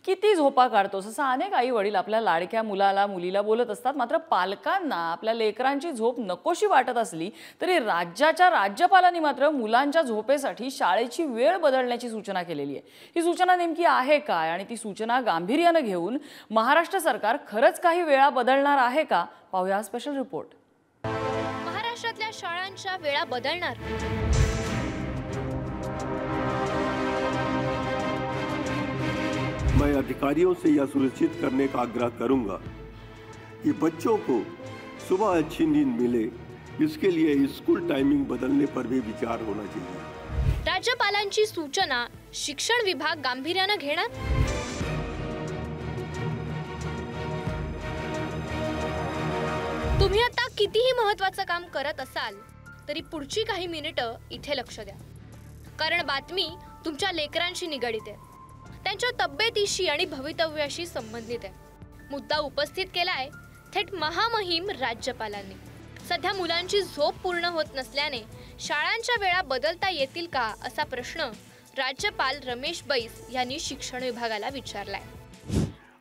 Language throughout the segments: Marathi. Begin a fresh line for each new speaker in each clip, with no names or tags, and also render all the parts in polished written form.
किती झोपा काढतोस असं अनेक आई वडील आपल्या लाडक्या मुलाला मुलीला बोलत असतात। मात्र पालकांना आपल्या लेकरांची झोप नकोशी वाटत असली तरी राज्याच्या राज्यपालांनी मात्र मुलांच्या झोपेसाठी शाळेची वेळ बदलण्याची सूचना केलेली आहे। ही सूचना नेमकी आहे काय आणि ती सूचना गांभीर्याने घेऊन महाराष्ट्र सरकार खरंच काही वेळा बदलणार आहे का, पाहूया स्पेशल रिपोर्ट।
महाराष्ट्रातल्या शाळांच्या वेळा बदलणार।
मैं अधिकारियों से यह सुनिश्चित करने का आग्रह करूंगा कि बच्चों को सुबह अच्छी नींद मिले, इसके लिए स्कूल टाइमिंग बदलने पर भी विचार होना चाहिए।
राज्यपालांची सूचना शिक्षण विभाग गांभीर्याने घेणार। तुम्ही आता कितीही महत्त्वाचं काम करत असाल तरी पुढची काही मिनिटं इथे लक्ष द्या, कारण बातमी तुमच्या लेकरांशी निगडीत आहे, त्यांच्या तब्येतीशी आणि भवितव्याशी संबंधित आहे। मुद्दा उपस्थित केलाय थेट महामहिम राज्यपालांनी। सध्या मुलांची झोप पूर्ण होत नसल्याने शाळांच्या वेळा बदलता येतील का असा प्रश्न राज्यपाल रमेश बैस यांनी शिक्षण विभागाला विचारलाय।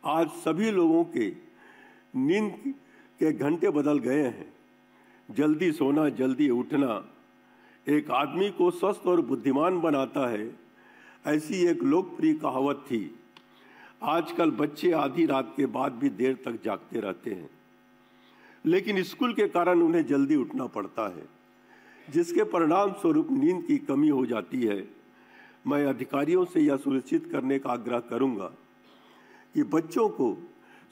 आज सभी लोगों के नींद के घंटे बदल गए हैं। जल्दी सोना जल्दी उठना एक आदमी को स्वस्थ और बुद्धिमान बनाता है, ऐसी एक लोकप्रिय कहावत थी। आजकल बच्चे आधी रात के बाद भी देर तक जागते रहते हैं, लेकिन स्कूल के कारण उन्हें जल्दी उठना पड़ता है, जिसके परिणाम स्वरूप नींद की कमी हो जाती है। मैं अधिकारियों से यह सुनिश्चित करने का आग्रह करूंगा कि बच्चों को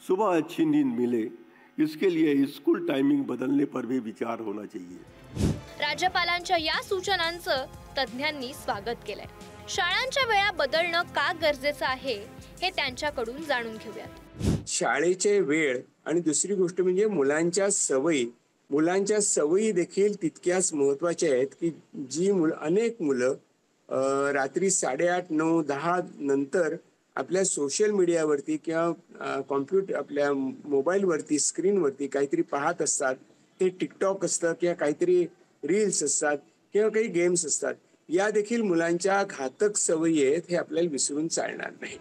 सुबह अच्छी नींद मिले, इसके लिए स्कूल टाइमिंग बदलने पर भी विचार होना चाहिए।
राज्यपालांच्या या सूचनांचं तज्ञांनी स्वागत केलंय। शाळांच्या वेळा बदलणं का गरजेचं आहे हे त्यांच्याकडून जाणून घेऊयात।
शाळेचे वेळ आणि दुसरी गोष्ट म्हणजे मुलांच्या सवयी देखील तितक्याच महत्त्वाच्या आहेत की जी अनेक मुलं रात्री 8:30, 9, 10 नंतर आपल्या सोशल मीडियावरती किंवा कॉम्प्युटर आपल्या मोबाईलवरती स्क्रीनवरती काहीतरी पाहत असतात। ते टिकटॉक असतं किंवा काहीतरी रील्स असतात किंवा काही गेम्स असतात। या देखील मुलांच्या घातक सवयी आहेत, हे आपल्याला विसरून चालणार नाही।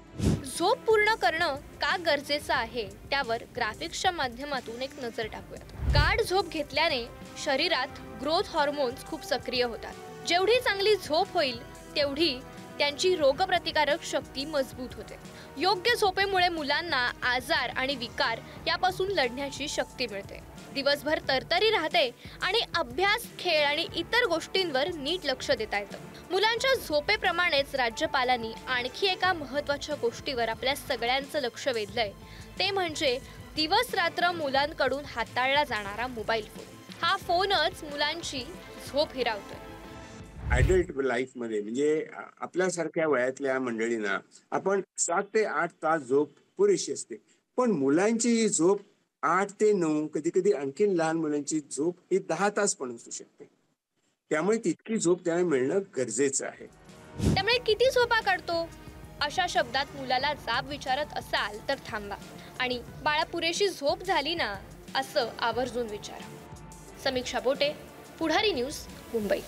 झोप पूर्ण करणं का गरजेचं आहे त्यावर ग्राफिक्सच्या माध्यमातून एक नजर टाकूयात। गाढ झोप घेतल्याने शरीरात ग्रोथ हार्मोन्स खूप सक्रिय होतात। जेवढी चांगली झोप होईल तेवढी त्यांची रोगप्रतिकारक शक्ती मजबूत होते। योग्य झोपेमुळे मुलांना आजार आणि विकार यापासून लढण्याची शक्ती मिळते। दिवसभर तरतरी राहते आणि अभ्यास, खेळ आणि इतर गोष्टींवर नीट लक्ष देता येतं। मुलांच्या झोपेप्रमाणेच राज्यपालांनी आणखी एका महत्त्वाच्या गोष्टीवर आपल्या सगळ्यांचं लक्ष वेधलंय, ते म्हणजे दिवस रात्र मुलांकडून हाताळला जाणारा मोबाईल फोन। हा फोनच मुलांची झोप हिरावतोय।
ॲडल्ट लाईफमध्ये म्हणजे आपल्यासारख्या वयातल्या मंडळींना आपण 7 ते 8 तास झोप पुरेशी असते, पण मुलांची झोप 8 ते 9, कधी कधी आणखीन लहान मुलांची झोप ही 10 तास पण असू शकते। त्यामुळे तितकी झोप त्यांना मिळणं गरजेचं आहे।
त्यामुळे किती झोपा काढतो अशा शब्दात मुलाला जाब विचारत असाल तर थांबा आणि बाळा पुरेशी झोप झाली ना असं आवर्जून विचारा। समीक्षा बोटे, पुढारी न्यूज, मुंबई।